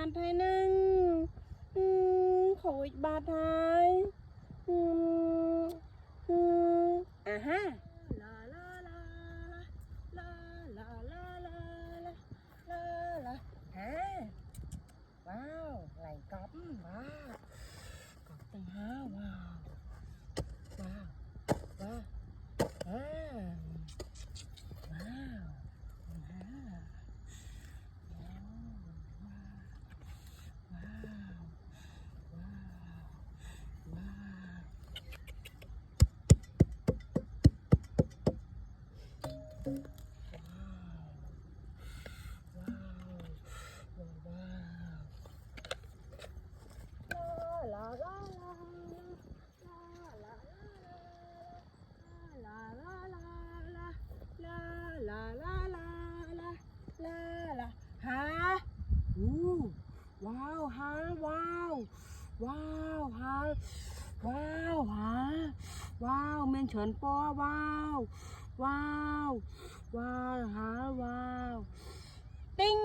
ทไทยนึงขออีกบาทไทยอ่าฮะลาลาลาลาลาลาลาลาลาลาฮะว้าวไหลก๊อปว้าวก๊อปตั้งห้าว้าวว้าวว้าวว้าวว้าวว้าวลาลาลาลาลาลาลาลาลาลาลาลาลาลาลาลาลาฮะว้าวฮะว้าวว้าวฮะว้าวฮะว้าวเมนเฉินป้อว้าวว้าวว้าวฮะว้าวติ้ง